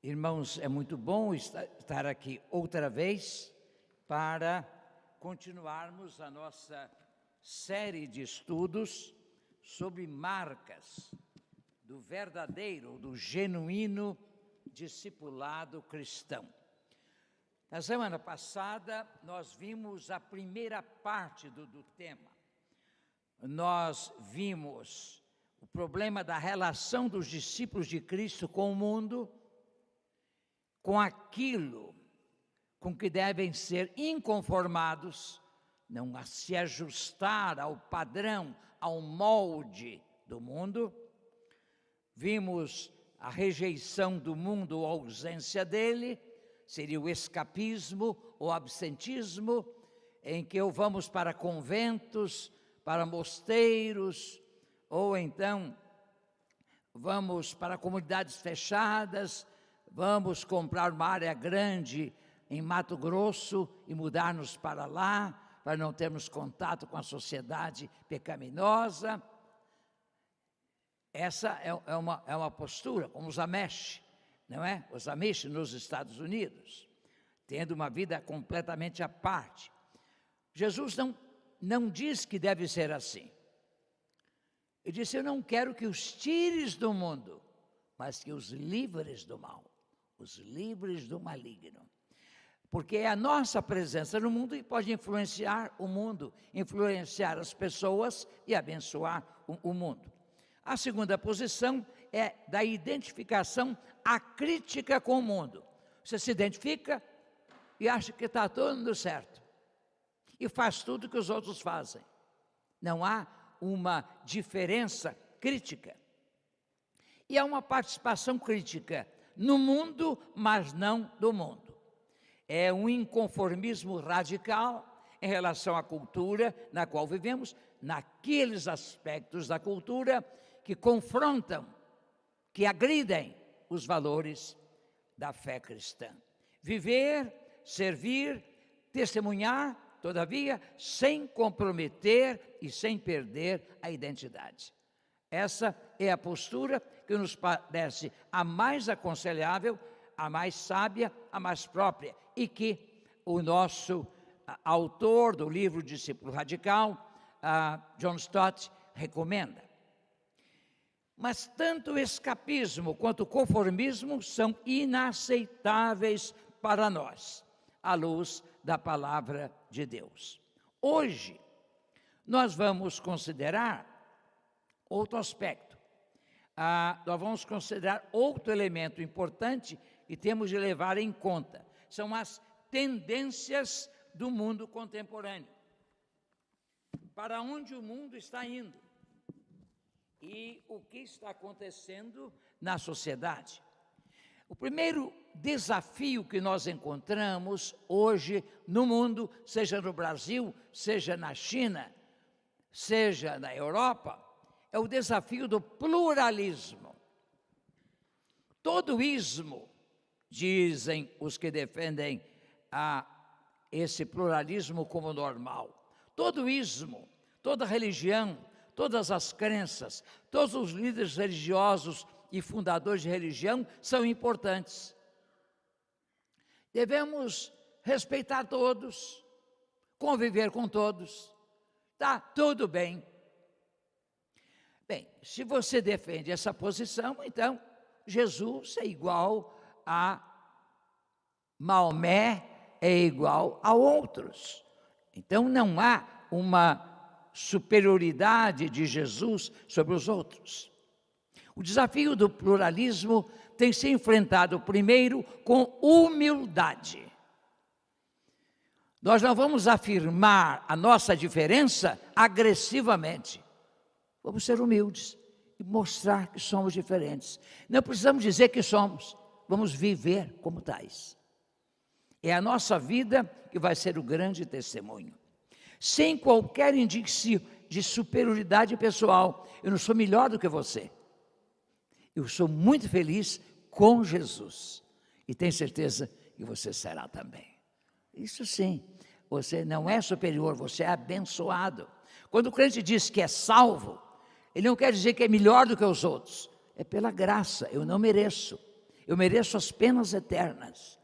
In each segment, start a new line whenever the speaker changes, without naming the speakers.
Irmãos, é muito bom estar aqui outra vez para continuarmos a nossa série de estudos sobre marcas do verdadeiro, do genuíno discipulado cristão. Na semana passada, nós vimos a primeira parte do tema. Nós vimos o problema da relação dos discípulos de Cristo com o mundo, com aquilo com que devem ser inconformados, não se ajustar ao padrão, ao molde do mundo. Vimos a rejeição do mundo ou a ausência dele, seria o escapismo ou absentismo, em que ou vamos para conventos, para mosteiros, ou então vamos para comunidades fechadas, vamos comprar uma área grande em Mato Grosso e mudar-nos para lá, para não termos contato com a sociedade pecaminosa. Essa é uma postura, como os Amish, não é? Os Amish nos Estados Unidos, tendo uma vida completamente à parte. Jesus não diz que deve ser assim. Ele disse: eu não quero que os tires do mundo, mas que os livres do mal, os livres do maligno. Porque é a nossa presença no mundo que pode influenciar o mundo, influenciar as pessoas e abençoar o mundo. A segunda posição é da identificação acrítica com o mundo. Você se identifica e acha que está tudo certo. E faz tudo que os outros fazem. Não há uma diferença crítica. E há uma participação crítica no mundo, mas não do mundo. É um inconformismo radical em relação à cultura na qual vivemos, naqueles aspectos da cultura que confrontam, que agridem os valores da fé cristã. Viver, servir, testemunhar, todavia, sem comprometer e sem perder a identidade. Essa é a postura que nos parece a mais aconselhável, a mais sábia, a mais própria, e que o nosso autor do livro Discípulo Radical, John Stott, recomenda. Mas tanto o escapismo quanto o conformismo são inaceitáveis para nós, à luz da palavra de Deus. Hoje, nós vamos considerar outro aspecto. Nós vamos considerar outro elemento importante que temos de levar em conta. São as tendências do mundo contemporâneo. Para onde o mundo está indo? E o que está acontecendo na sociedade? O primeiro desafio que nós encontramos hoje no mundo, seja no Brasil, seja na China, seja na Europa, é o desafio do pluralismo. Todo ismo, dizem os que defendem esse pluralismo como normal, todo ismo, toda religião, todas as crenças, todos os líderes religiosos e fundadores de religião são importantes. Devemos respeitar todos, conviver com todos, está tudo bem. Bem, se você defende essa posição, então Jesus é igual a Maomé, é igual a outros. Então não há uma superioridade de Jesus sobre os outros. O desafio do pluralismo tem se enfrentado primeiro com humildade. Nós não vamos afirmar a nossa diferença agressivamente. Vamos ser humildes e mostrar que somos diferentes. Não precisamos dizer que somos, vamos viver como tais. É a nossa vida que vai ser o grande testemunho. Sem qualquer indício de superioridade pessoal. Eu não sou melhor do que você. Eu sou muito feliz com Jesus. E tenho certeza que você será também. Isso sim, você não é superior, você é abençoado. Quando o crente diz que é salvo, ele não quer dizer que é melhor do que os outros. É pela graça, eu não mereço. eu mereço as penas eternas,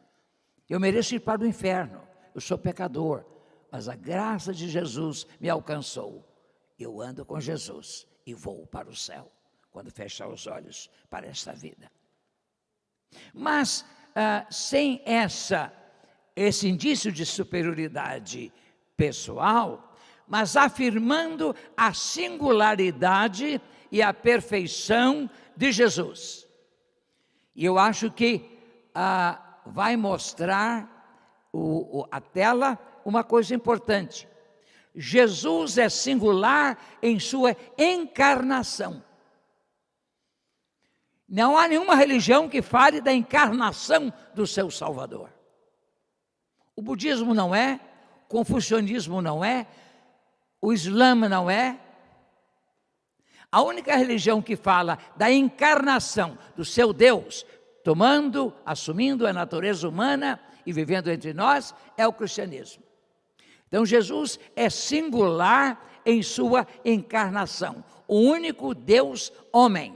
eu mereço ir para o inferno, eu sou pecador, mas a graça de Jesus me alcançou. Eu ando com Jesus e vou para o céu, quando fechar os olhos para esta vida. Mas sem esse indício de superioridade pessoal, mas afirmando a singularidade e a perfeição de Jesus. E eu acho que vai mostrar a tela uma coisa importante. Jesus é singular em sua encarnação. Não há nenhuma religião que fale da encarnação do seu Salvador. O budismo não é, o confucionismo não é, o Islã não é. A única religião que fala da encarnação do seu Deus, assumindo a natureza humana e vivendo entre nós, é o cristianismo. Então Jesus é singular em sua encarnação, o único Deus homem,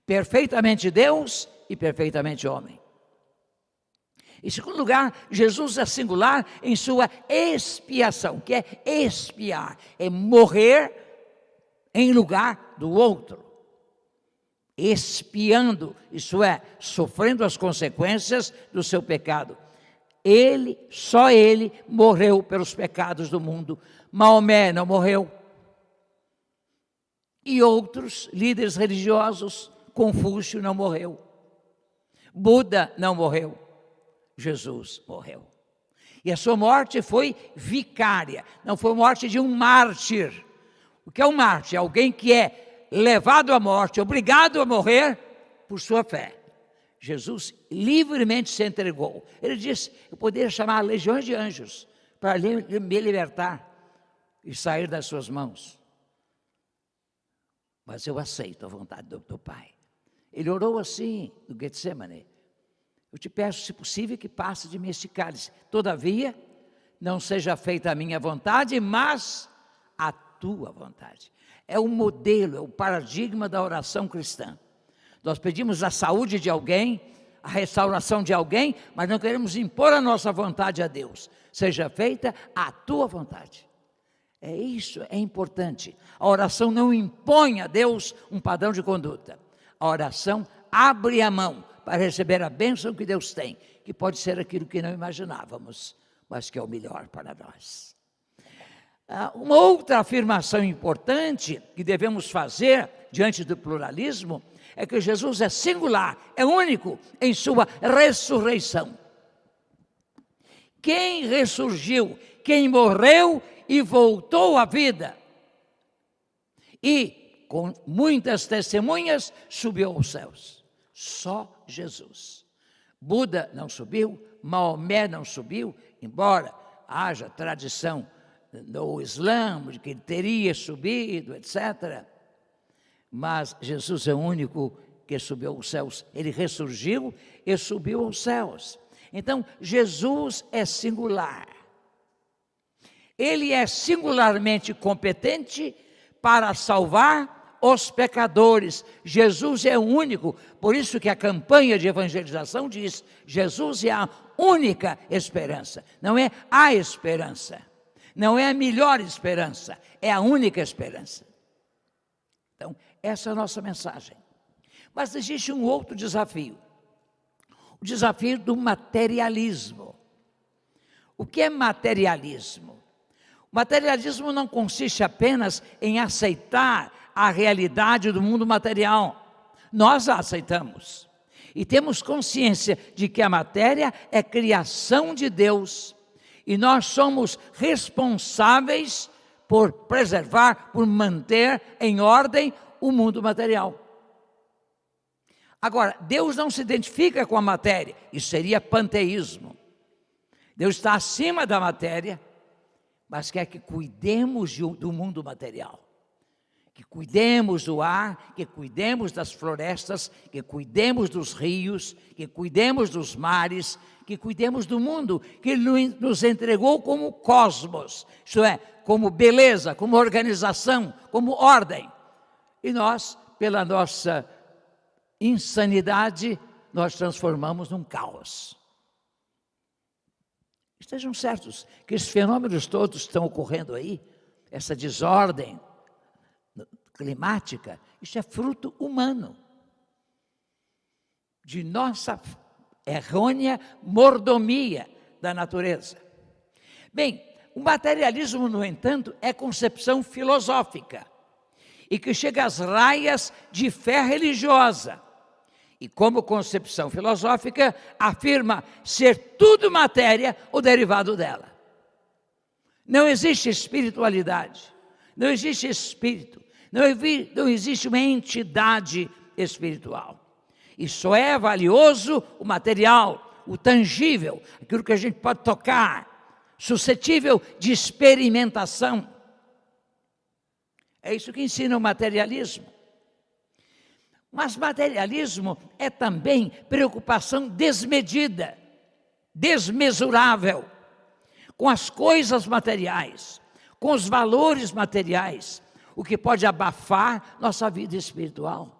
perfeitamente Deus e perfeitamente homem. Em segundo lugar, Jesus é singular em sua expiação, que é expiar, é morrer em lugar do outro, expiando, isso é, sofrendo as consequências do seu pecado. Só ele morreu pelos pecados do mundo. Maomé não morreu. E outros líderes religiosos, Confúcio não morreu. Buda não morreu. Jesus morreu. E a sua morte foi vicária, não foi morte de um mártir. O que é um mártir? É alguém que é levado à morte, obrigado a morrer por sua fé. Jesus livremente se entregou. Ele disse: eu poderia chamar legiões de anjos para me libertar e sair das suas mãos, mas eu aceito a vontade do Pai. Ele orou assim no Getsemane: eu te peço, se possível, que passe de mim este cálice, todavia não seja feita a minha vontade, mas a tua vontade. É o modelo, é o paradigma da oração cristã. Nós pedimos a saúde de alguém, a restauração de alguém, mas não queremos impor a nossa vontade a Deus. Seja feita a tua vontade. É isso, é importante. A oração não impõe a Deus um padrão de conduta. A oração abre a mão para receber a bênção que Deus tem, que pode ser aquilo que não imaginávamos, mas que é o melhor para nós. Uma outra afirmação importante que devemos fazer diante do pluralismo é que Jesus é singular, é único em sua ressurreição. Quem ressurgiu, quem morreu e voltou à vida, e com muitas testemunhas subiu aos céus. Só Jesus. Buda não subiu, Maomé não subiu, embora haja tradição no Islã de que ele teria subido, etc. Mas Jesus é o único que subiu aos céus. Ele ressurgiu e subiu aos céus. Então, Jesus é singular. Ele é singularmente competente para salvar os pecadores. Jesus é o único. Por isso que a campanha de evangelização diz: Jesus é a única esperança. Não é a esperança. Não é a melhor esperança. É a única esperança. Então, essa é a nossa mensagem. Mas existe um outro desafio. O desafio do materialismo. O que é materialismo? O materialismo não consiste apenas em aceitar a realidade do mundo material. Nós a aceitamos. E temos consciência de que a matéria é criação de Deus. E nós somos responsáveis por preservar, por manter em ordem o mundo material. Agora, Deus não se identifica com a matéria, isso seria panteísmo. Deus está acima da matéria, mas quer que cuidemos do mundo material. Que cuidemos do ar, que cuidemos das florestas, que cuidemos dos rios, que cuidemos dos mares, que cuidemos do mundo, que Ele nos entregou como cosmos, isto é, como beleza, como organização, como ordem. E nós, pela nossa insanidade, nós transformamos num caos. Estejam certos que esses fenômenos todos estão ocorrendo aí, essa desordem climática, isso é fruto humano, de nossa errônea mordomia da natureza. Bem, o materialismo, no entanto, é concepção filosófica e que chega às raias de fé religiosa. E como concepção filosófica, afirma ser tudo matéria ou derivado dela. Não existe espiritualidade, não existe espírito, não existe uma entidade espiritual. E só é valioso o material, o tangível, aquilo que a gente pode tocar, suscetível de experimentação. É isso que ensina o materialismo. Mas materialismo é também preocupação desmedida, desmesurável, com as coisas materiais, com os valores materiais, o que pode abafar nossa vida espiritual.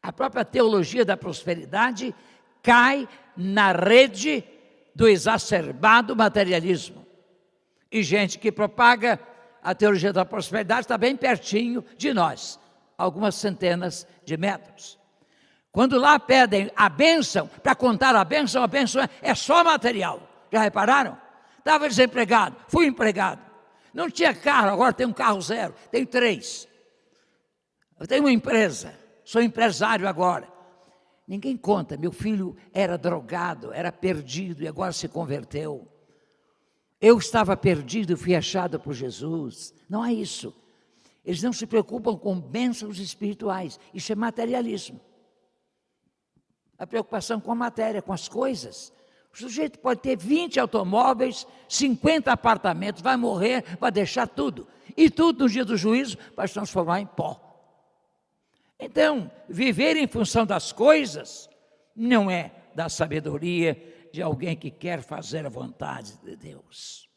A própria teologia da prosperidade cai na rede do exacerbado materialismo. E gente que propaga a teologia da prosperidade está bem pertinho de nós, algumas centenas de metros. Quando lá pedem a bênção, para contar a bênção é só material. Já repararam? Estava desempregado, fui empregado. Não tinha carro, agora tenho um carro zero, tenho 3. Eu tenho uma empresa, sou empresário agora. Ninguém conta, meu filho era drogado, era perdido e agora se converteu. Eu estava perdido e fui achado por Jesus. Não é isso. Eles não se preocupam com bênçãos espirituais. Isso é materialismo. A preocupação com a matéria, com as coisas. O sujeito pode ter 20 automóveis, 50 apartamentos, vai morrer, vai deixar tudo. E tudo no dia do juízo vai se transformar em pó. Então, viver em função das coisas não é da sabedoria de alguém que quer fazer a vontade de Deus.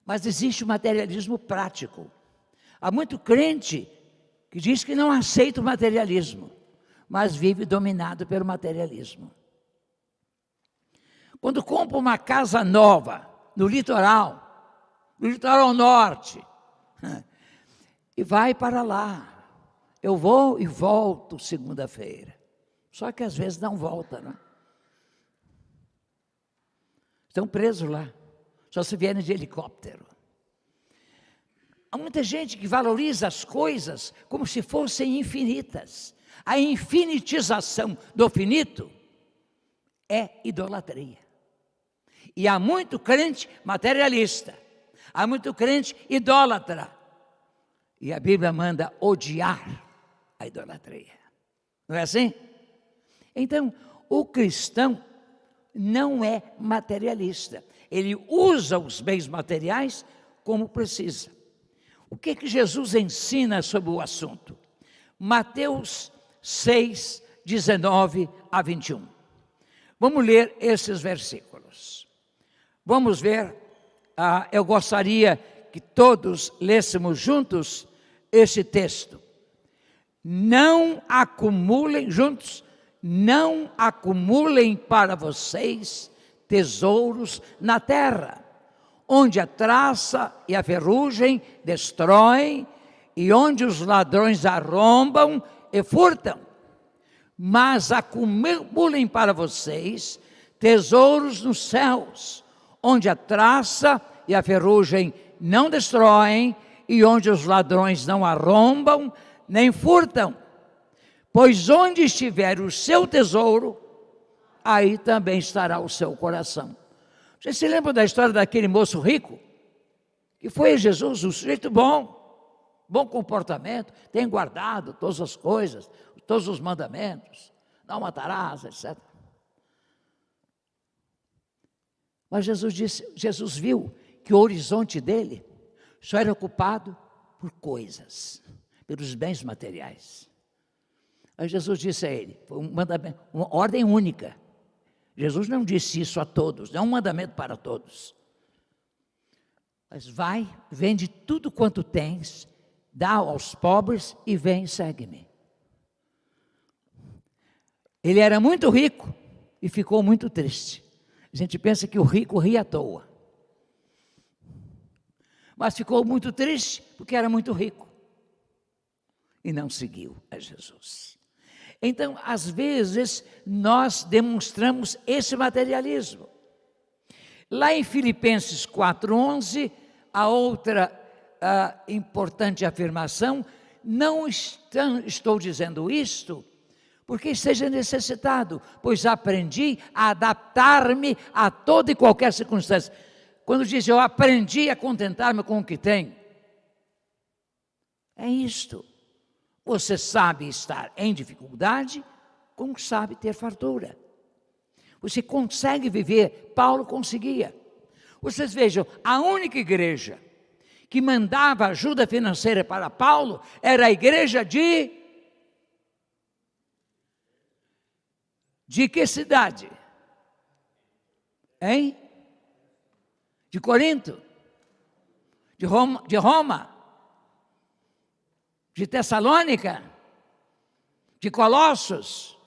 Mas existe o materialismo prático. Há muito crente que diz que não aceita o materialismo, mas vive dominado pelo materialismo. Quando compra uma casa nova no litoral norte, e vai para lá, eu vou e volto segunda-feira. Só que às vezes não volta, né? Estão presos lá, só se vierem de helicóptero. Há muita gente que valoriza as coisas como se fossem infinitas. A infinitização do finito é idolatria. E há muito crente materialista, há muito crente idólatra. E a Bíblia manda odiar a idolatria. Não é assim? Então, o cristão não é materialista. Ele usa os bens materiais como precisa. O que Jesus ensina sobre o assunto? Mateus 6, 19 a 21. Vamos ler esses versículos. Vamos ver, eu gostaria que todos lêssemos juntos esse texto. Não acumulem juntos, não acumulem para vocês tesouros na terra, onde a traça e a ferrugem destroem, e onde os ladrões arrombam e furtam. Mas acumulem para vocês tesouros nos céus, onde a traça e a ferrugem não destroem, e onde os ladrões não arrombam, nem furtam. Pois onde estiver o seu tesouro, aí também estará o seu coração. Você se lembra da história daquele moço rico? Que foi a Jesus, um sujeito bom comportamento, tem guardado todas as coisas, todos os mandamentos, não matarás, etc. Mas Jesus viu que o horizonte dele só era ocupado por coisas, pelos bens materiais. Aí Jesus disse a ele, foi um mandamento, uma ordem única. Jesus não disse isso a todos, não é um mandamento para todos. Mas vai, vende tudo quanto tens, dá aos pobres e vem e segue-me. Ele era muito rico e ficou muito triste. A gente pensa que o rico ri à toa. Mas ficou muito triste porque era muito rico. E não seguiu a Jesus. Então, às vezes, nós demonstramos esse materialismo. Lá em Filipenses 4:11, a outra importante afirmação, não estou dizendo isto porque seja necessitado, pois aprendi a adaptar-me a toda e qualquer circunstância. Quando diz eu aprendi a contentar-me com o que tenho, é isto. Você sabe estar em dificuldade, como sabe ter fartura. Você consegue viver, Paulo conseguia. Vocês vejam, a única igreja que mandava ajuda financeira para Paulo era a igreja de que cidade? Hein? De Corinto? De Roma? De Tessalônica? De Colossos?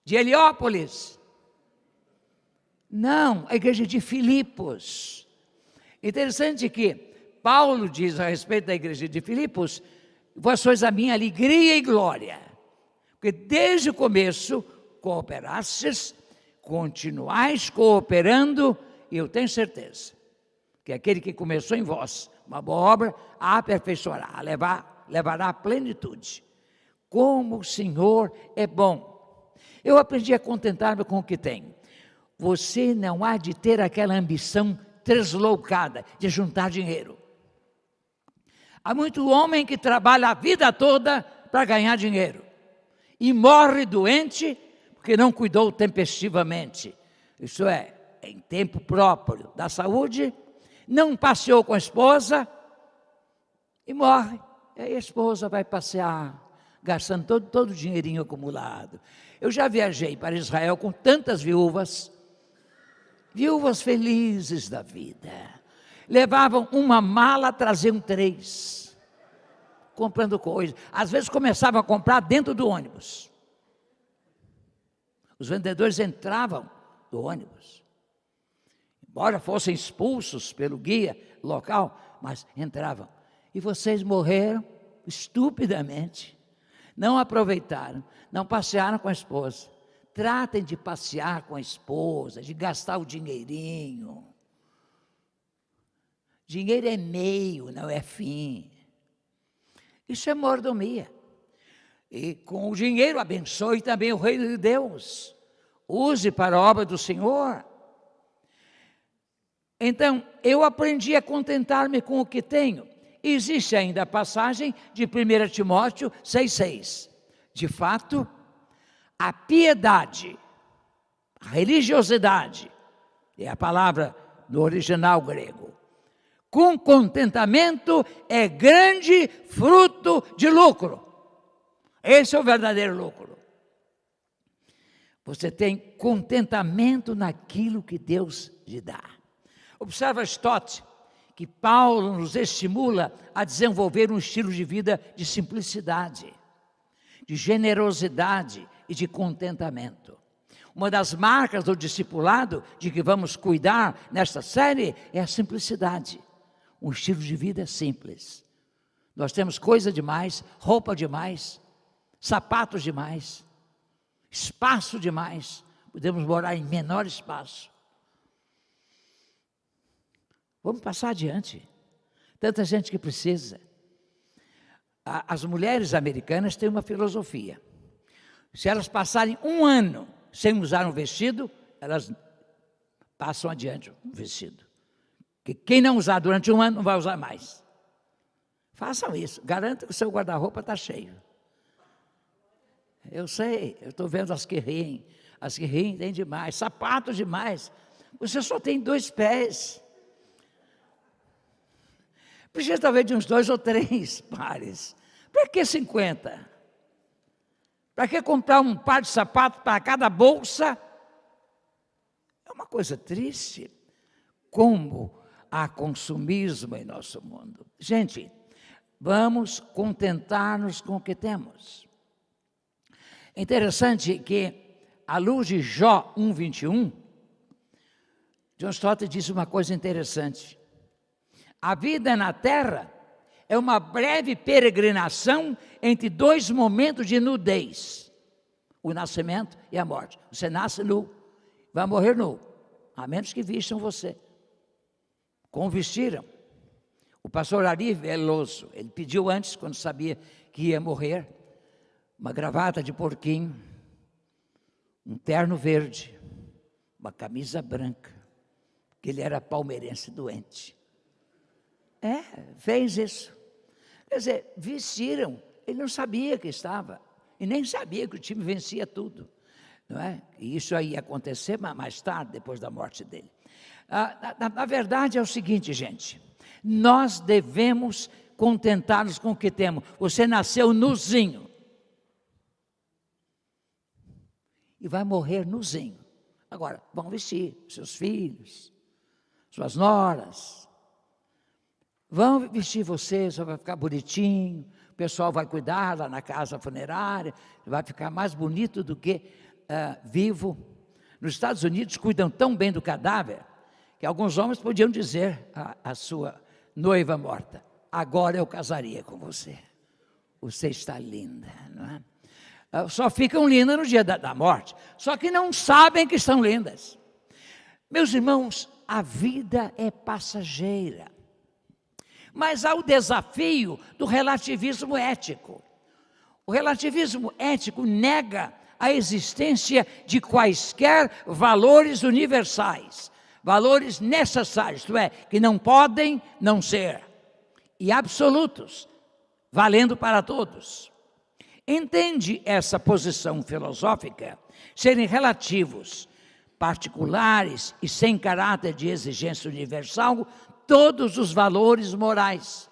De Heliópolis? Não, a igreja de Filipos. Interessante que Paulo diz a respeito da igreja de Filipos: vós sois a minha alegria e glória, porque desde o começo cooperastes, continuais cooperando, e eu tenho certeza que aquele que começou em vós uma boa obra, a aperfeiçoará, levará à plenitude. Como o Senhor é bom. Eu aprendi a contentar-me com o que tenho. Você não há de ter aquela ambição deslocada de juntar dinheiro. Há muito homem que trabalha a vida toda para ganhar dinheiro e morre doente porque não cuidou tempestivamente, isso é, em tempo próprio da saúde, não passeou com a esposa e morre. E aí a esposa vai passear, gastando todo o dinheirinho acumulado. Eu já viajei para Israel com tantas viúvas felizes da vida. Levavam uma mala, traziam 3, comprando coisas. Às vezes começavam a comprar dentro do ônibus. Os vendedores entravam do ônibus, embora fossem expulsos pelo guia local, mas entravam. E vocês morreram estupidamente, não aproveitaram, não passearam com a esposa. Tratem de passear com a esposa, de gastar o dinheirinho. Dinheiro é meio, não é fim. Isso é mordomia. E com o dinheiro abençoe também o reino de Deus. Use para a obra do Senhor. Então, eu aprendi a contentar-me com o que tenho. Existe ainda a passagem de 1 Timóteo 6,6. De fato, a piedade, a religiosidade, é a palavra do original grego, com contentamento é grande fruto de lucro. Esse é o verdadeiro lucro. Você tem contentamento naquilo que Deus lhe dá. Observa Stott, que Paulo nos estimula a desenvolver um estilo de vida de simplicidade, de generosidade e de contentamento. Uma das marcas do discipulado de que vamos cuidar nesta série é a simplicidade. Um estilo de vida simples. Nós temos coisa demais, roupa demais, sapatos demais, espaço demais. Podemos morar em menor espaço. Vamos passar adiante. Tanta gente que precisa. As mulheres americanas têm uma filosofia. Se elas passarem 1 ano sem usar um vestido, elas passam adiante o vestido. Que quem não usar durante 1 ano não vai usar mais. Façam isso. Garanto que o seu guarda-roupa está cheio. Eu sei, eu estou vendo as que riem. As que riem tem demais, sapatos demais. Você só tem 2 pés. Precisa talvez de uns 2 ou 3 pares. Para que 50? Para que comprar um par de sapatos para cada bolsa? É uma coisa triste. Como há consumismo em nosso mundo. Gente, vamos contentar-nos com o que temos. É interessante que à luz de Jó 1:21, John Stott diz uma coisa interessante. A vida na terra é uma breve peregrinação entre dois momentos de nudez: o nascimento e a morte. Você nasce nu, vai morrer nu, a menos que vistam você. Como vestiram o pastor Ari Veloso, ele pediu antes, quando sabia que ia morrer, uma gravata de porquinho, um terno verde, uma camisa branca, que ele era palmeirense doente. Fez isso. Quer dizer, vestiram, ele não sabia que estava, e nem sabia que o time vencia tudo, não é? E isso aí ia acontecer mais tarde, depois da morte dele. Na verdade é o seguinte, gente, nós devemos contentar-nos com o que temos. Você nasceu nuzinho, e vai morrer nuzinho. Agora, vão vestir seus filhos, suas noras, vão vestir você, só vai ficar bonitinho, o pessoal vai cuidar lá na casa funerária, vai ficar mais bonito do que vivo. Nos Estados Unidos cuidam tão bem do cadáver, que alguns homens podiam dizer à sua noiva morta: agora eu casaria com você, você está linda, não é? Só ficam lindas no dia da morte, só que não sabem que estão lindas. Meus irmãos, a vida é passageira, mas há o desafio do relativismo ético. O relativismo ético nega a existência de quaisquer valores universais, valores necessários, isto é, que não podem não ser, e absolutos, valendo para todos. Entende essa posição filosófica serem relativos, particulares e sem caráter de exigência universal todos os valores morais.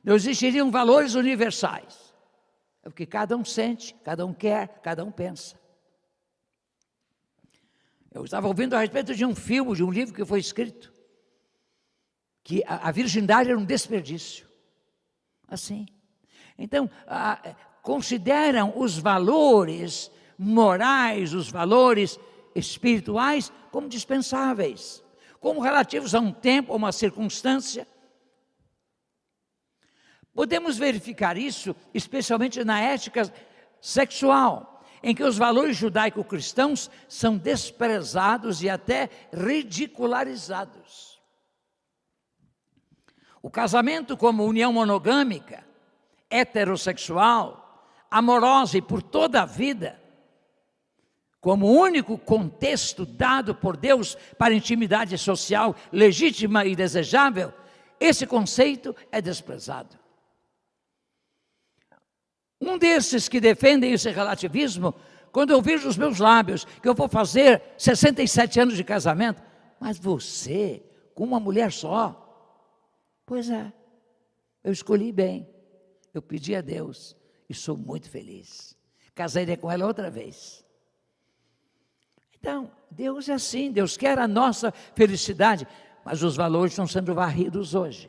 Não existiriam valores universais. É o que cada um sente, cada um quer, cada um pensa. Eu estava ouvindo a respeito de um filme, de um livro que foi escrito, que a virgindade era um desperdício. Assim. Então, consideram os valores morais, os valores espirituais como dispensáveis, como relativos a um tempo, a uma circunstância. Podemos verificar isso especialmente na ética sexual, em que os valores judaico-cristãos são desprezados e até ridicularizados. O casamento como união monogâmica, heterossexual, amorosa e por toda a vida, como único contexto dado por Deus para intimidade social legítima e desejável, esse conceito é desprezado. Um desses que defendem esse relativismo, quando eu vejo os meus lábios, que eu vou fazer 67 anos de casamento, mas você, com uma mulher só, pois é, eu escolhi bem, eu pedi a Deus e sou muito feliz, casaria com ela outra vez. Então, Deus é assim, Deus quer a nossa felicidade, mas os valores estão sendo varridos hoje.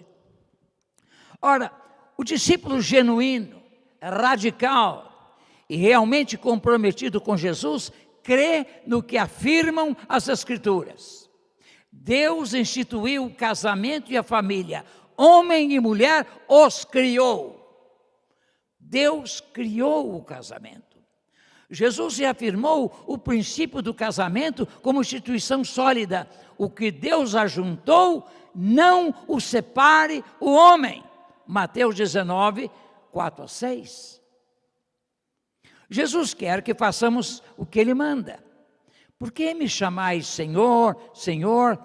Ora, o discípulo genuíno, radical e realmente comprometido com Jesus, crê no que afirmam as Escrituras. Deus instituiu o casamento e a família, homem e mulher os criou. Deus criou o casamento. Jesus reafirmou o princípio do casamento como instituição sólida. O que Deus ajuntou, não o separe o homem. Mateus 19, 4-6. Jesus quer que façamos o que Ele manda. Por que me chamais Senhor, Senhor,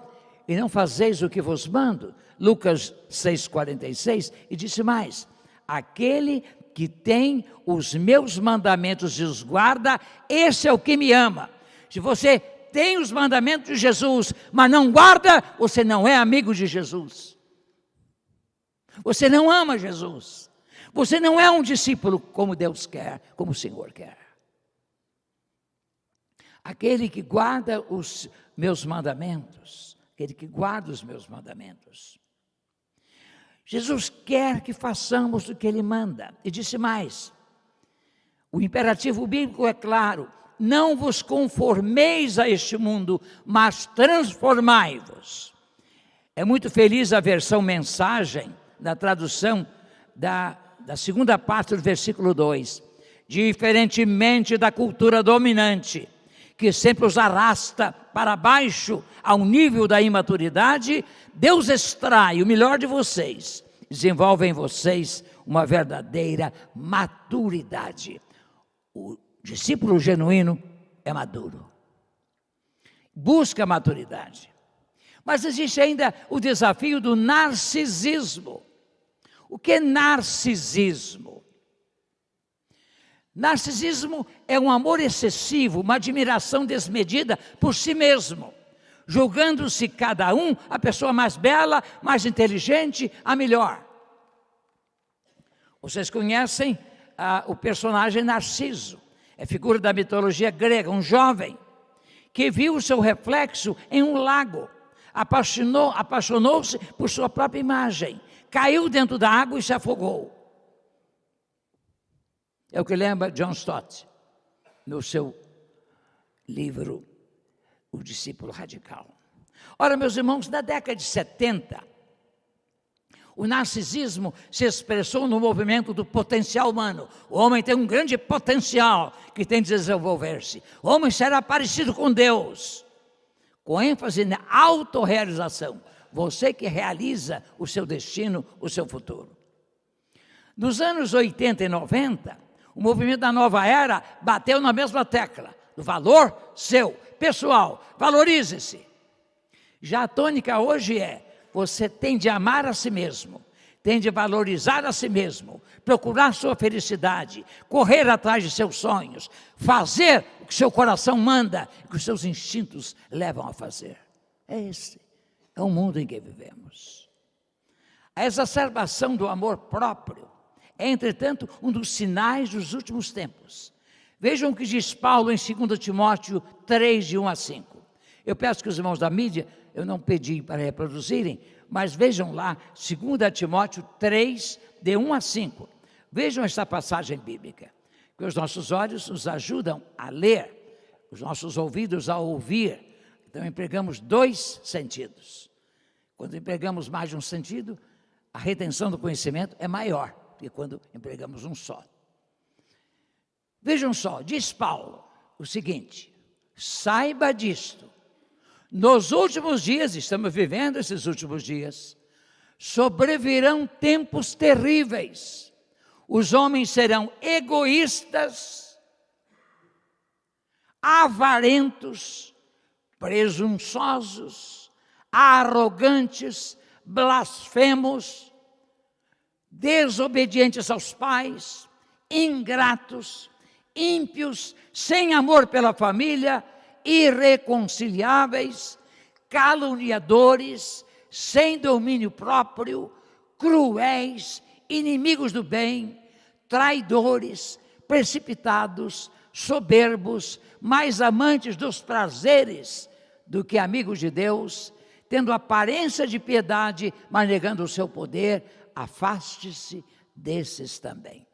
e não fazeis o que vos mando? Lucas 6,46, e disse mais: aquele que tem os meus mandamentos e os guarda, esse é o que me ama. Se você tem os mandamentos de Jesus, mas não guarda, você não é amigo de Jesus. Você não ama Jesus. Você não é um discípulo como Deus quer, como o Senhor quer. Aquele que guarda os meus mandamentos, aquele que guarda os meus mandamentos. Jesus quer que façamos o que Ele manda. E disse mais, o imperativo bíblico é claro: não vos conformeis a este mundo, mas transformai-vos. É muito feliz a versão mensagem da tradução da segunda parte do versículo 2. Diferentemente da cultura dominante, que sempre os arrasta para baixo ao nível da imaturidade, Deus extrai o melhor de vocês, desenvolve em vocês uma verdadeira maturidade. O discípulo genuíno é maduro, busca maturidade. Mas existe ainda o desafio do narcisismo. O que é narcisismo? Narcisismo é um amor excessivo, uma admiração desmedida por si mesmo, julgando-se cada um a pessoa mais bela, mais inteligente, a melhor. Vocês conhecem o personagem Narciso, é figura da mitologia grega, um jovem que viu o seu reflexo em um lago, apaixonou-se por sua própria imagem, caiu dentro da água e se afogou. É o que lembra John Stott, no seu livro O Discípulo Radical. Ora, meus irmãos, na década de 70, o narcisismo se expressou no movimento do potencial humano. O homem tem um grande potencial que tem de desenvolver-se. O homem será parecido com Deus, com ênfase na autorrealização. Você que realiza o seu destino, o seu futuro. Nos anos 80 e 90, o movimento da nova era bateu na mesma tecla, do valor seu, pessoal, valorize-se. Já a tônica hoje é, você tem de amar a si mesmo, tem de valorizar a si mesmo, procurar sua felicidade, correr atrás de seus sonhos, fazer o que seu coração manda, o que os seus instintos levam a fazer. É o mundo em que vivemos. A exacerbação do amor próprio é, entretanto, um dos sinais dos últimos tempos. Vejam o que diz Paulo em 2 Timóteo 3, de 1 a 5. Eu peço que os irmãos da mídia, eu não pedi para reproduzirem, mas vejam lá, 2 Timóteo 3, de 1 a 5. Vejam esta passagem bíblica, que os nossos olhos nos ajudam a ler, os nossos ouvidos a ouvir. Então, empregamos dois sentidos. Quando empregamos mais de um sentido, a retenção do conhecimento é maior que quando empregamos um só. Vejam só, diz Paulo o seguinte: saiba disto, nos últimos dias, estamos vivendo esses últimos dias, sobrevirão tempos terríveis. Os homens serão egoístas, avarentos, presunçosos, arrogantes, blasfemos, desobedientes aos pais, ingratos, ímpios, sem amor pela família, irreconciliáveis, caluniadores, sem domínio próprio, cruéis, inimigos do bem, traidores, precipitados, soberbos, mais amantes dos prazeres do que amigos de Deus, tendo aparência de piedade, mas negando o seu poder. Afaste-se desses também.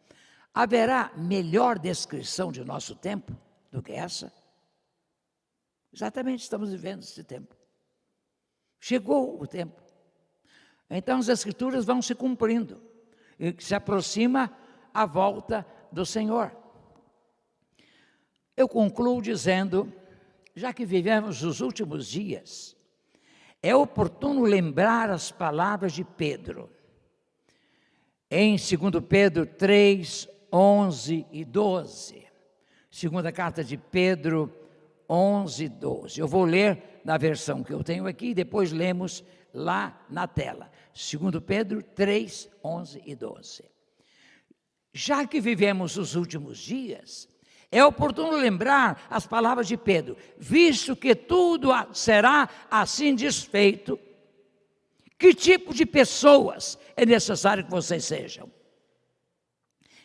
Haverá melhor descrição de nosso tempo do que essa? Exatamente, estamos vivendo esse tempo. Chegou o tempo. Então as Escrituras vão se cumprindo e se aproxima a volta do Senhor. Eu concluo dizendo, já que vivemos os últimos dias, é oportuno lembrar as palavras de Pedro. Em 2 Pedro 3, 11 e 12. Segunda carta de Pedro 11, 12. Eu vou ler na versão que eu tenho aqui e depois lemos lá na tela. 2 Pedro 3, 11 e 12. Já que vivemos os últimos dias, é oportuno lembrar as palavras de Pedro. Visto que tudo será assim desfeito, que tipo de pessoas é necessário que vocês sejam?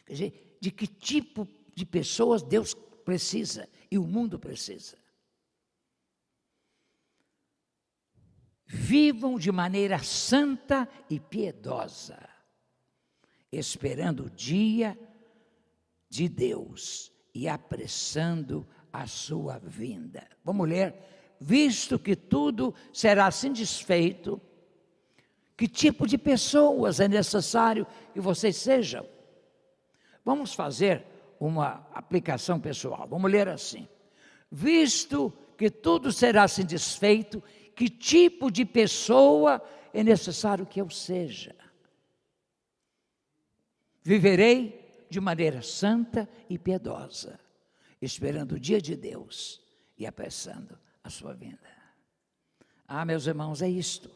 Quer dizer, de que tipo de pessoas Deus precisa e o mundo precisa? Vivam de maneira santa e piedosa, esperando o dia de Deus e apressando a sua vinda. Vamos ler. Visto que tudo será assim desfeito, que tipo de pessoas é necessário que vocês sejam? Vamos fazer uma aplicação pessoal. Vamos ler assim. Visto que tudo será assim desfeito, que tipo de pessoa é necessário que eu seja? Viverei de maneira santa e piedosa, esperando o dia de Deus e apressando a sua vinda. Ah, meus irmãos, é isto.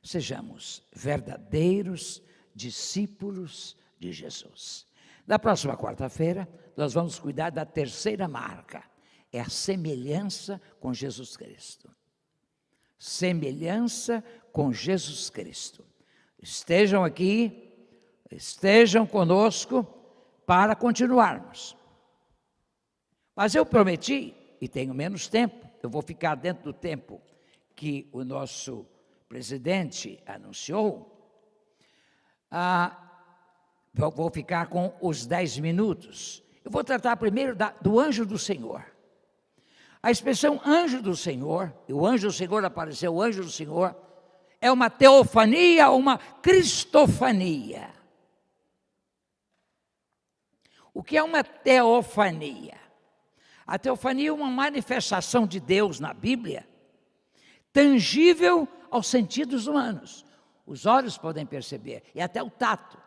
Sejamos verdadeiros discípulos de Jesus. Na próxima quarta-feira, nós vamos cuidar da terceira marca. É a semelhança com Jesus Cristo. Semelhança com Jesus Cristo. Estejam aqui, estejam conosco para continuarmos. Mas eu prometi, e tenho menos tempo, eu vou ficar dentro do tempo que o nosso presidente anunciou, vou ficar com os 10 minutos. Eu vou tratar primeiro do anjo do Senhor. A expressão anjo do Senhor, e o anjo do Senhor apareceu, o anjo do Senhor, é uma teofania ou uma cristofania. O que é uma teofania? A teofania é uma manifestação de Deus na Bíblia, tangível aos sentidos humanos. Os olhos podem perceber, e até o tato,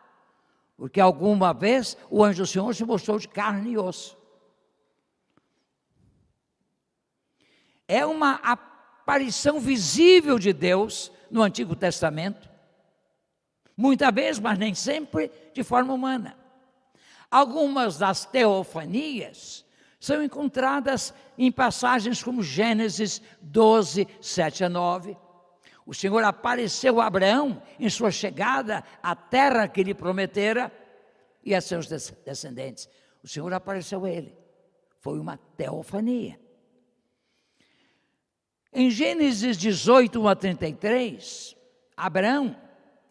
porque alguma vez o anjo do Senhor se mostrou de carne e osso. É uma aparição visível de Deus no Antigo Testamento, muitas vezes, mas nem sempre, de forma humana. Algumas das teofanias são encontradas em passagens como Gênesis 12, 7 a 9. O Senhor apareceu a Abraão em sua chegada à terra que lhe prometera e a seus descendentes. O Senhor apareceu a ele. Foi uma teofania. Em Gênesis 18, 1 a 33, Abraão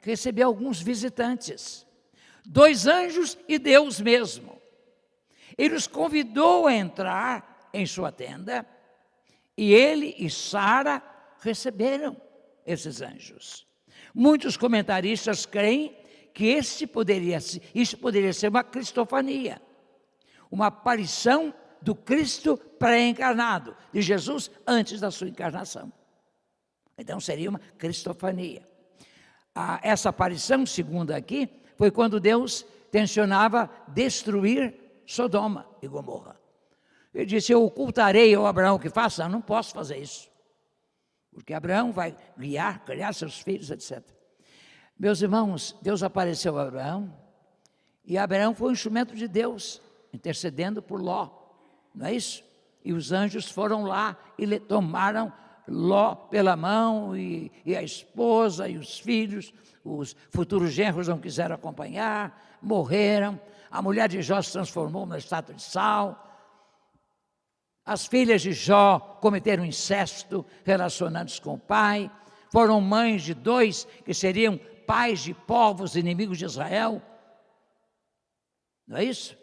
recebeu alguns visitantes, 2 anjos e Deus mesmo. Ele os convidou a entrar em sua tenda e ele e Sara receberam esses anjos. Muitos comentaristas creem que isso poderia ser uma cristofania, uma aparição do Cristo pré-encarnado, de Jesus antes da sua encarnação. Então seria uma cristofania. Essa aparição, segundo aqui, foi quando Deus tensionava destruir Sodoma e Gomorra. Ele disse: eu ocultarei ao Abraão que faça. Não posso fazer isso, porque Abraão vai criar seus filhos, etc. Meus irmãos, Deus apareceu a Abraão, e Abraão foi um instrumento de Deus, intercedendo por Ló, não é isso? E os anjos foram lá e tomaram Ló pela mão, e a esposa e os filhos. Os futuros genros não quiseram acompanhar, morreram. A mulher de Jó se transformou numa estátua de sal. As filhas de Jó cometeram incesto, relacionando-se com o pai. Foram mães de 2 que seriam pais de povos inimigos de Israel. Não é isso?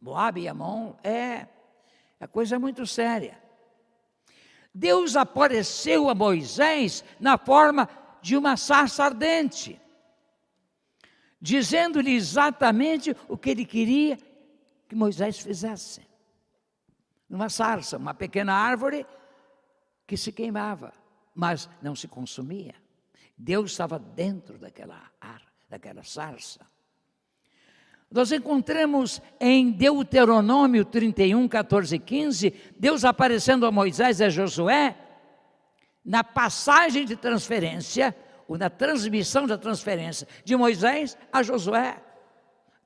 Moabe e Amon é coisa muito séria. Deus apareceu a Moisés na forma de uma sarça ardente, dizendo-lhe exatamente o que ele queria que Moisés fizesse. Numa sarça, uma pequena árvore que se queimava, mas não se consumia. Deus estava dentro daquela sarça. Nós encontramos em Deuteronômio 31, 14 e 15, Deus aparecendo a Moisés e a Josué, na passagem de transferência, ou na transmissão da transferência de Moisés a Josué.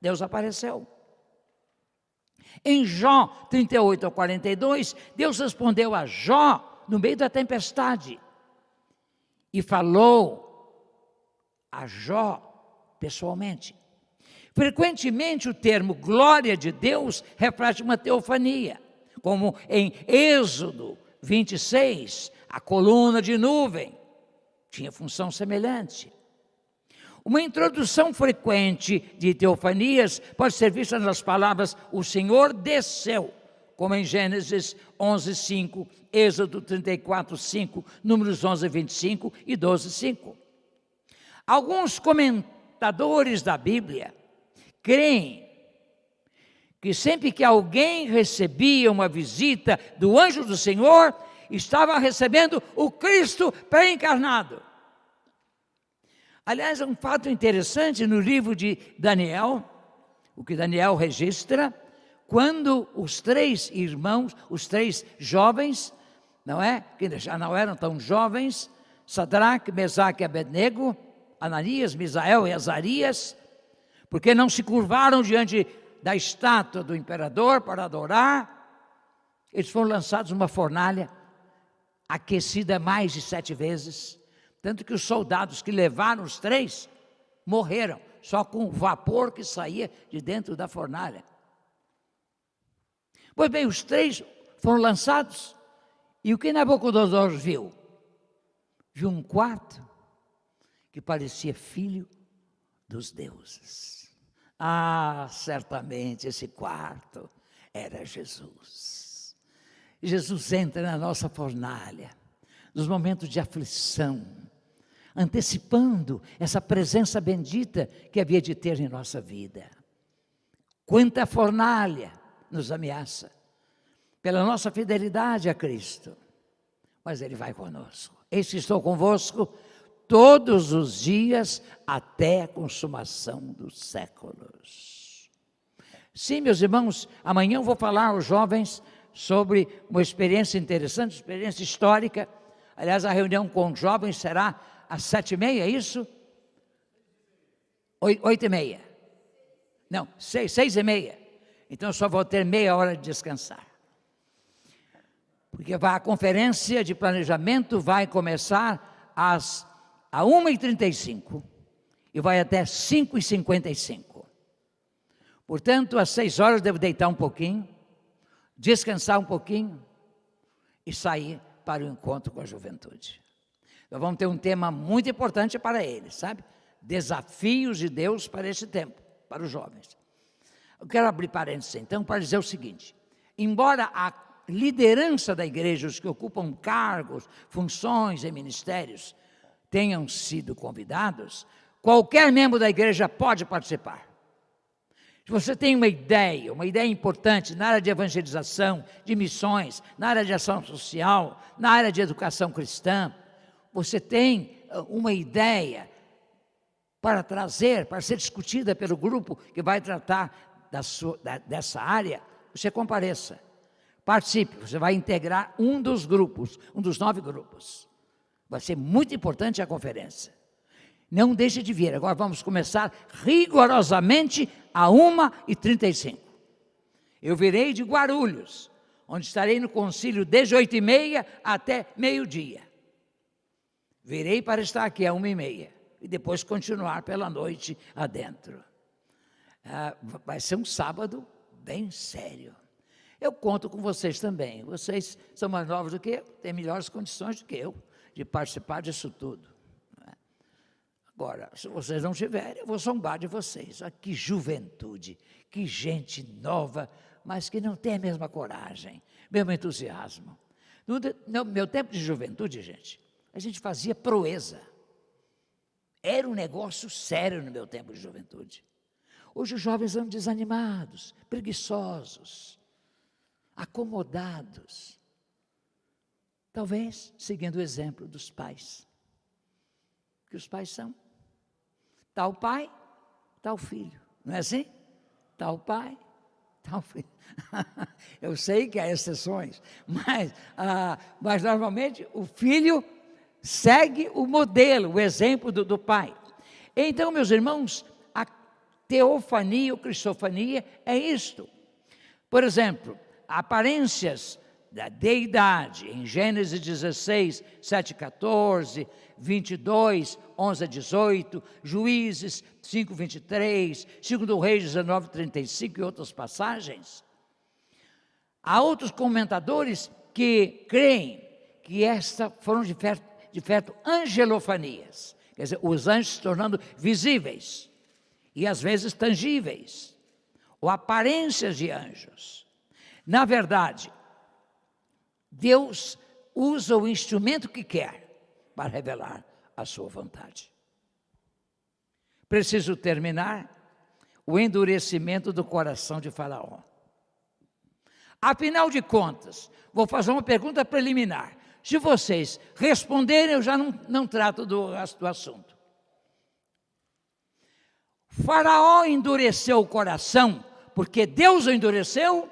Deus apareceu. Em Jó 38 a 42, Deus respondeu a Jó no meio da tempestade e falou a Jó pessoalmente. Frequentemente o termo glória de Deus reflete uma teofania, como em Êxodo 26, a coluna de nuvem tinha função semelhante. Uma introdução frequente de teofanias pode ser vista nas palavras o Senhor desceu, como em Gênesis 11:5, Êxodo 34:5, Números 11:25 e 12:5. Alguns comentadores da Bíblia creem que sempre que alguém recebia uma visita do anjo do Senhor, estava recebendo o Cristo pré-encarnado. Aliás, é um fato interessante no livro de Daniel, o que Daniel registra, quando os 3 irmãos, os 3 jovens, não é? Que já não eram tão jovens, Sadraque, Mesaque e Abednego, Ananias, Misael e Azarias, porque não se curvaram diante da estátua do imperador para adorar, eles foram lançados numa fornalha, aquecida mais de 7 vezes, tanto que os soldados que levaram os 3 morreram, só com o vapor que saía de dentro da fornalha. Pois bem, os 3 foram lançados, e o que Nabucodonosor viu? Viu um quarto que parecia filho dos deuses. Ah, certamente esse quarto era Jesus. Jesus entra na nossa fornalha, nos momentos de aflição, antecipando essa presença bendita que havia de ter em nossa vida. Quanta fornalha nos ameaça, pela nossa fidelidade a Cristo, mas Ele vai conosco. Eis que estou convosco todos os dias até a consumação dos séculos. Sim, meus irmãos, amanhã eu vou falar aos jovens sobre uma experiência interessante, experiência histórica. Aliás, a reunião com os jovens será às 7h30, é isso? 8h30. Não, 6h30. Então eu só vou ter meia hora de descansar. Porque a conferência de planejamento vai começar a 1h35 e vai até 5h55. Portanto, às 6 horas eu devo deitar um pouquinho, descansar um pouquinho e sair para o encontro com a juventude. Nós vamos ter um tema muito importante para eles, sabe? Desafios de Deus para esse tempo, para os jovens. Eu quero abrir parênteses então para dizer o seguinte: embora a liderança da igreja, os que ocupam cargos, funções e ministérios, tenham sido convidados, qualquer membro da igreja pode participar. Se você tem uma ideia importante na área de evangelização, de missões, na área de ação social, na área de educação cristã, você tem uma ideia para trazer, para ser discutida pelo grupo que vai tratar dessa área, você compareça, participe, você vai integrar um dos grupos, um dos 9 grupos. Vai ser muito importante a conferência. Não deixe de vir. Agora vamos começar rigorosamente a 1h35. Eu virei de Guarulhos, onde estarei no concílio desde 8h30 até meio-dia. Virei para estar aqui a 1h30 e depois continuar pela noite adentro. Vai ser um sábado bem sério. Eu conto com vocês também. Vocês são mais novos do que eu, têm melhores condições do que eu de participar disso tudo. Agora, se vocês não tiverem, eu vou zombar de vocês. Que juventude, que gente nova, mas que não tem a mesma coragem, mesmo entusiasmo. No meu tempo de juventude, gente, a gente fazia proeza. Era um negócio sério no meu tempo de juventude. Hoje os jovens andam desanimados, preguiçosos, acomodados. Talvez seguindo o exemplo dos pais. Que os pais são tal pai, tal filho. Não é assim? Tal pai, tal filho. Eu sei que há exceções, mas normalmente o filho segue o modelo, o exemplo do pai. Então, meus irmãos, a teofania ou cristofania é isto. Por exemplo, aparências da deidade, em Gênesis 16, 7-14, 22, 11-18, Juízes 5-23, 2 Reis 19-35 e outras passagens. Há outros comentadores que creem que estas foram de fato angelofanias, quer Quer dizer, os anjos se tornando visíveis e às vezes tangíveis, ou aparências de anjos. Na verdade, Deus usa o instrumento que quer para revelar a sua vontade. Preciso terminar o endurecimento do coração de Faraó. Afinal de contas, vou fazer uma pergunta preliminar. Se vocês responderem, eu já não trato do assunto. Faraó endureceu o coração porque Deus o endureceu?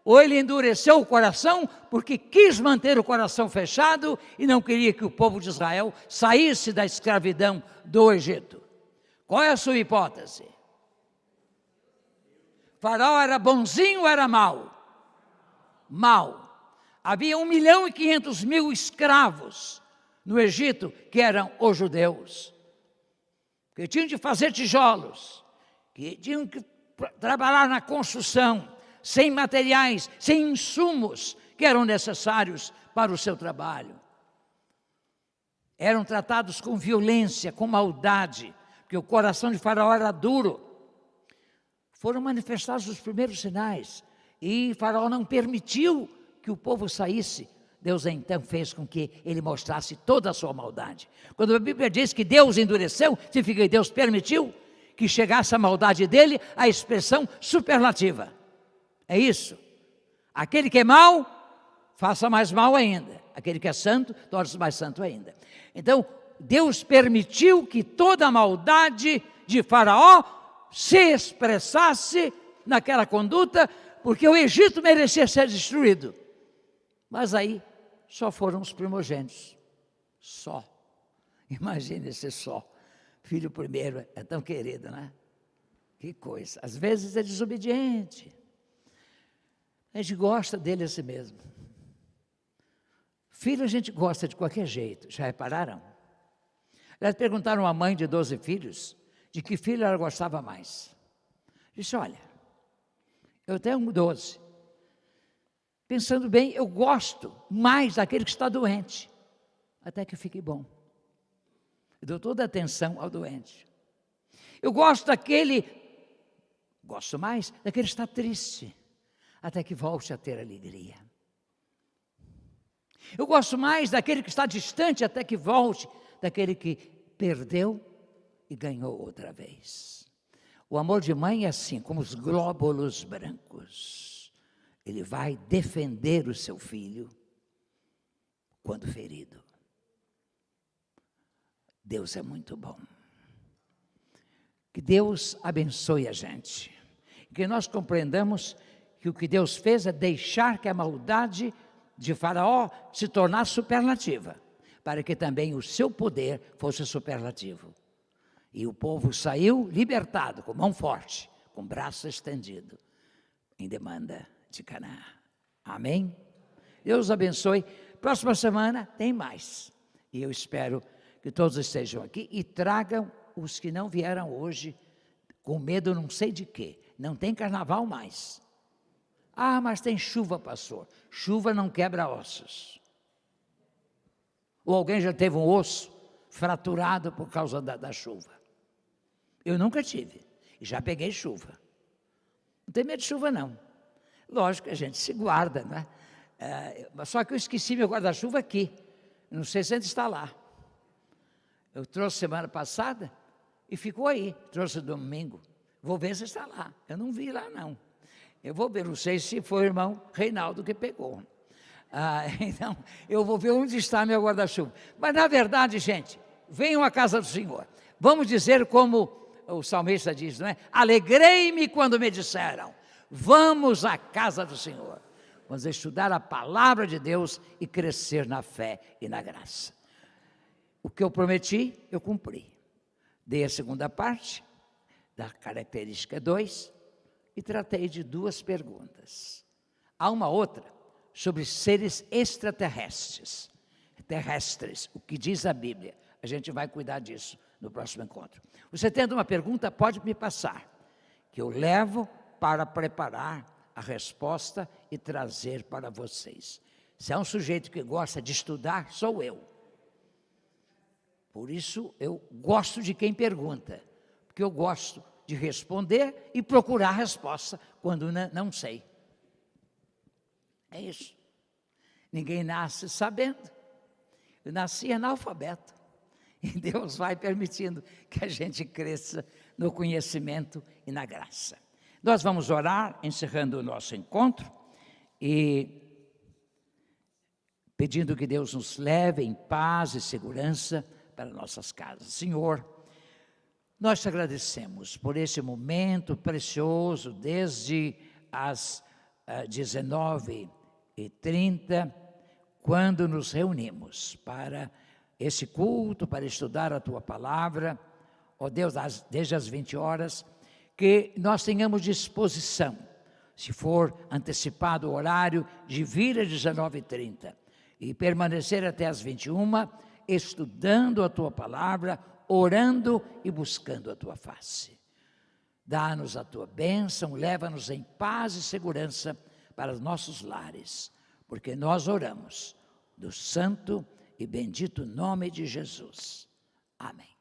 Ou ele endureceu o coração porque quis manter o coração fechado e não queria que o povo de Israel saísse da escravidão do Egito? Qual é a sua hipótese? Faraó era bonzinho ou era mau? Mau. Havia 1.500.000 escravos no Egito que eram os judeus, que tinham de fazer tijolos, que tinham que trabalhar na construção, sem materiais, sem insumos que eram necessários para o seu trabalho. Eram tratados com violência, com maldade, porque o coração de Faraó era duro. Foram manifestados os primeiros sinais, e Faraó não permitiu que o povo saísse. Deus então fez com que ele mostrasse toda a sua maldade. Quando a Bíblia diz que Deus endureceu, significa que Deus permitiu que chegasse a maldade dele à expressão superlativa. É isso. Aquele que é mau, faça mais mal ainda. Aquele que é santo, torne-se mais santo ainda. Então, Deus permitiu que toda a maldade de Faraó se expressasse naquela conduta, porque o Egito merecia ser destruído. Mas aí, só foram os primogênitos. Só. Imagine esse só. Filho primeiro é tão querido, né? Que coisa. Às vezes é desobediente. A gente gosta dele assim mesmo. Filho a gente gosta de qualquer jeito. Já repararam? Elas perguntaram à mãe de 12 filhos de que filho ela gostava mais. Disse, olha, eu tenho 12. Pensando bem, eu gosto mais daquele que está doente, até que fique bom. Eu dou toda a atenção ao doente. Eu gosto mais daquele que está triste, até que volte a ter alegria. Eu gosto mais daquele que está distante, até que volte, daquele que perdeu e ganhou outra vez. O amor de mãe é assim, como os glóbulos brancos. Ele vai defender o seu filho quando ferido. Deus é muito bom. Que Deus abençoe a gente. Que nós compreendamos que o que Deus fez é deixar que a maldade de Faraó se tornasse superlativa, para que também o seu poder fosse superlativo. E o povo saiu libertado, com mão forte, com braço estendido, em demanda de Canaã. Amém? Deus abençoe. Próxima semana tem mais. E eu espero que todos estejam aqui e tragam os que não vieram hoje, com medo não sei de quê. Não tem carnaval mais. Ah, mas tem chuva, pastor. Chuva não quebra ossos. Ou alguém já teve um osso fraturado por causa da chuva? Eu nunca tive. E já peguei chuva. Não tem medo de chuva, não. Lógico que a gente se guarda, né? Só que eu esqueci meu guarda-chuva aqui. Não sei se ainda está lá. Eu trouxe semana passada e ficou aí. Trouxe domingo. Vou ver se está lá. Eu não vi lá, não. Eu vou ver, não sei se foi o irmão Reinaldo que pegou. Então, eu vou ver onde está meu guarda-chuva. Mas, na verdade, gente, venham à casa do Senhor. Vamos dizer como o salmista diz, não é? Alegrei-me quando me disseram, vamos à casa do Senhor. Vamos estudar a palavra de Deus e crescer na fé e na graça. O que eu prometi, eu cumpri. Dei a segunda parte, da característica 2, e tratei de 2 perguntas. Há uma outra sobre seres extraterrestres, o que diz a Bíblia. A gente vai cuidar disso no próximo encontro. Você tendo uma pergunta, pode me passar, que eu levo para preparar a resposta e trazer para vocês. Se é um sujeito que gosta de estudar, sou eu. Por isso eu gosto de quem pergunta, porque eu gosto de responder e procurar a resposta quando não sei. É isso. Ninguém nasce sabendo. Eu nasci analfabeto. E Deus vai permitindo que a gente cresça no conhecimento e na graça. Nós vamos orar, encerrando o nosso encontro, e pedindo que Deus nos leve em paz e segurança para nossas casas. Senhor, nós te agradecemos por esse momento precioso, desde as 19h30, quando nos reunimos para esse culto, para estudar a Tua Palavra. Ó Deus, desde as 20 horas, que nós tenhamos disposição, se for antecipado o horário, de vir às 19h30 e permanecer até as 21h, estudando a Tua Palavra, orando e buscando a Tua face. Dá-nos a Tua bênção, leva-nos em paz e segurança para os nossos lares, porque nós oramos do santo e bendito nome de Jesus. Amém.